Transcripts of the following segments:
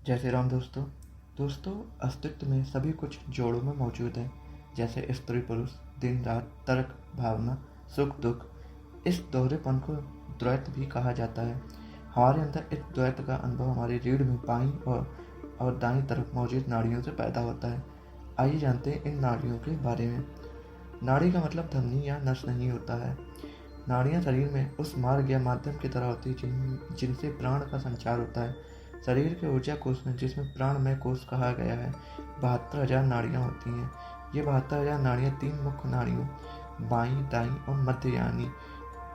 जय राम दोस्तों। अस्तित्व में सभी कुछ जोड़ों में मौजूद है, जैसे स्त्री पुरुष, दिन रात, तर्क, भावना, सुख दुख। इस दोहरेपन को द्वैत भी कहा जाता है। हमारे अंदर इस द्वैत का अनुभव हमारी रीढ़ में बाईं और दाईं तरफ मौजूद नाड़ियों से पैदा होता है। आइए जानते हैं इन नाड़ियों के बारे में। नाड़ी का मतलब धमनी या नस नहीं होता है। नाड़ियाँ शरीर में उस मार्ग या माध्यम की तरह होती है जिनसे प्राण का संचार होता है। शरीर के ऊर्जा कोष में, जिसमें प्राणमय कोष कहा गया है, 72,000 नाड़ियाँ होती हैं। ये 72,000 नाड़ियाँ 3 मुख्य नाड़ियों बाईं, दाईं और मध्य यानी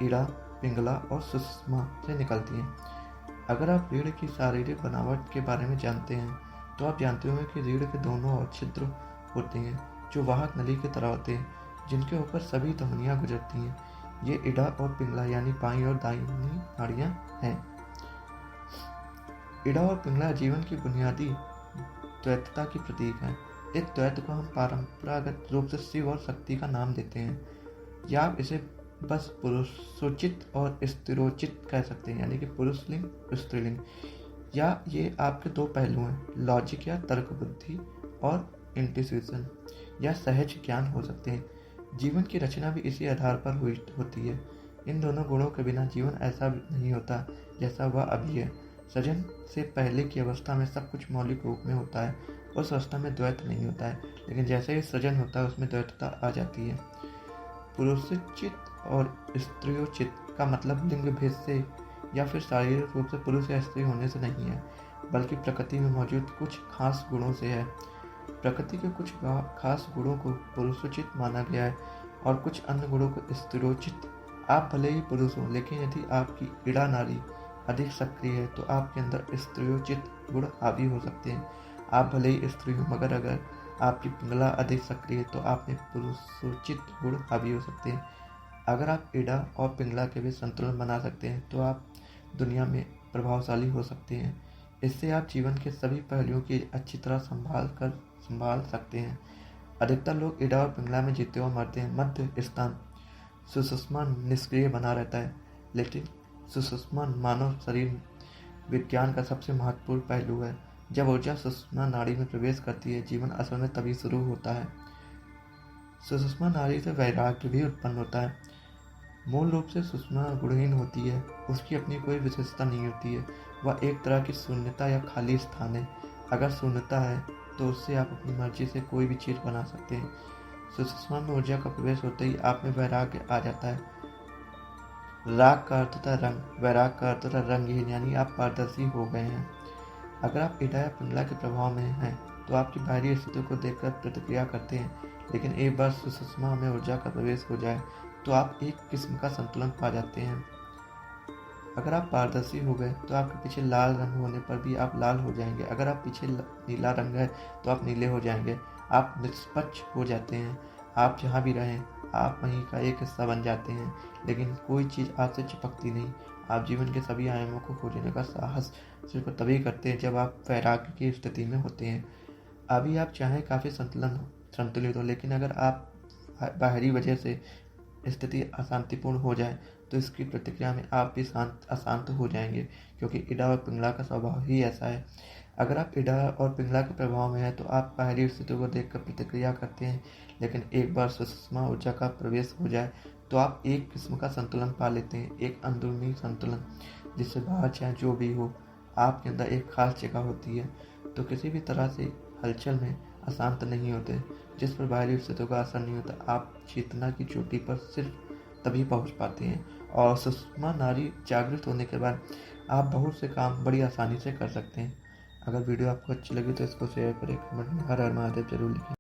इड़ा, पिंगला और सुषुम्ना से निकलती हैं। अगर आप रीढ़ की शारीरिक बनावट के बारे में जानते हैं तो आप जानते होंगे कि रीढ़ के दोनों ओर छिद्र होते हैं जो वाहक नली की तरह होते हैं, जिनके ऊपर सभी धमनियाँ गुजरती हैं। ये इड़ा और पिंगला यानी बाईं और दाईं नाड़ियाँ हैं। इड़ा और पिंगला जीवन की बुनियादी द्वैतता की प्रतीक हैं। इस द्वैत को हम परंपरागत रूप से शिव और शक्ति का नाम देते हैं, या आप इसे बस पुरुषोचित और स्त्रीरोचित कह सकते हैं, यानी कि पुरुषलिंग, स्त्रीलिंग। या ये आपके दो पहलू हैं, लॉजिक या तर्क बुद्धि और इंट्यूशन या सहज ज्ञान हो सकते हैं। जीवन की रचना भी इसी आधार पर होती है। इन दोनों गुणों के बिना जीवन ऐसा नहीं होता जैसा वह अभी है। सृजन से पहले की अवस्था में सब कुछ मौलिक रूप में होता है। उस अवस्था में द्वैत नहीं होता है, लेकिन जैसे ही सृजन होता है उसमें द्वैतता आ जाती है। पुरुषोचित और स्त्रीयोचित का मतलब लिंग भेद से या फिर शारीरिक रूप से पुरुष या स्त्री होने से नहीं है, बल्कि प्रकृति में मौजूद कुछ खास गुणों से है। प्रकृति के कुछ खास गुणों को पुरुषोचित माना गया है और कुछ अन्य गुणों को स्त्रीयोचित। आप भले ही पुरुष हो, लेकिन यदि आपकी इड़ा नाड़ी अधिक सक्रिय है तो आपके अंदर स्त्रीयोचित गुण हावी हो सकते हैं। आप भले ही स्त्री हो, मगर अगर आपकी पिंगला अधिक सक्रिय है तो आप में पुरुषोचित गुण हावी हो सकते हैं। अगर आप इड़ा और पिंगला के बीच संतुलन बना सकते हैं तो आप दुनिया में प्रभावशाली हो सकते हैं। इससे आप जीवन के सभी पहलुओं की अच्छी तरह संभाल सकते हैं। अधिकतर लोग इड़ा और पिंगला में जीते और मरते हैं। मध्य स्थान सुषुम्ना निष्क्रिय बना रहता है, लेकिन सुषुम्ना मानव शरीर विज्ञान का सबसे महत्वपूर्ण पहलू है। जब ऊर्जा सुषुम्ना नाड़ी में प्रवेश करती है, जीवन असल में तभी शुरू होता है। सुषुम्ना नाड़ी से वैराग्य भी उत्पन्न होता है। मूल रूप से सुषुम्ना गुणहीन होती है, उसकी अपनी कोई विशेषता नहीं होती है। वह एक तरह की शून्यता या खाली स्थान है। अगर शून्यता है तो उससे आप अपनी मर्जी से कोई भी चीज़ बना सकते हैं। सुषुम्ना में ऊर्जा का प्रवेश होते ही आप में वैराग्य आ जाता है। राग का अर्थ होता है रंग, वैराग का अर्थ होता है रंगहीन, यानी आप पारदर्शी हो गए हैं। अगर आप इड़ा या पिंगला के प्रभाव में हैं तो आपकी बाहरी स्थितियों को देखकर प्रतिक्रिया करते हैं, लेकिन एक बार सुषुम्ना में ऊर्जा का प्रवेश हो जाए तो आप एक किस्म का संतुलन पा जाते हैं। अगर आप पारदर्शी हो गए तो आपके पीछे लाल रंग होने पर भी आप लाल हो जाएंगे। अगर आप पीछे नीला रंग है तो आप नीले हो जाएंगे। आप निष्पक्ष हो जाते हैं। आप जहाँ भी रहें आप वहीं का एक हिस्सा बन जाते हैं, लेकिन कोई चीज़ आपसे चिपकती नहीं। आप जीवन के सभी आयामों को खोजने का साहस सिर्फ तभी करते हैं जब आप वैराग्य की स्थिति में होते हैं। अभी आप चाहें काफ़ी संतुलित हो, लेकिन अगर आप बाहरी वजह से स्थिति अशांतिपूर्ण हो जाए तो इसकी प्रतिक्रिया में आप भी अशांत हो जाएंगे, क्योंकि इड़ा और पिंगला का स्वभाव ही ऐसा है। अगर आप इड़ा और पिंगला के प्रभाव में हैं तो आप बाहरी स्थितियों को देखकर प्रतिक्रिया करते हैं, लेकिन एक बार सुषुम्ना ऊर्जा का प्रवेश हो जाए तो आप एक किस्म का संतुलन पा लेते हैं, एक अंदरूनी संतुलन, जिससे बाहर चाहे जो भी हो आपके अंदर एक खास जगह होती है। तो किसी भी तरह से हलचल में अशांत नहीं होते, जिस पर बाहरी स्थितियों का असर नहीं होता। आप चेतना की चोटी पर सिर्फ तभी पहुंच पाते हैं, और सुषुम्ना नाड़ी जागृत होने के बाद आप बहुत से काम बड़ी आसानी से कर सकते हैं। अगर वीडियो आपको अच्छी लगी तो इसको शेयर करें, कमेंट में हर हर महादेव जरूर लिखें।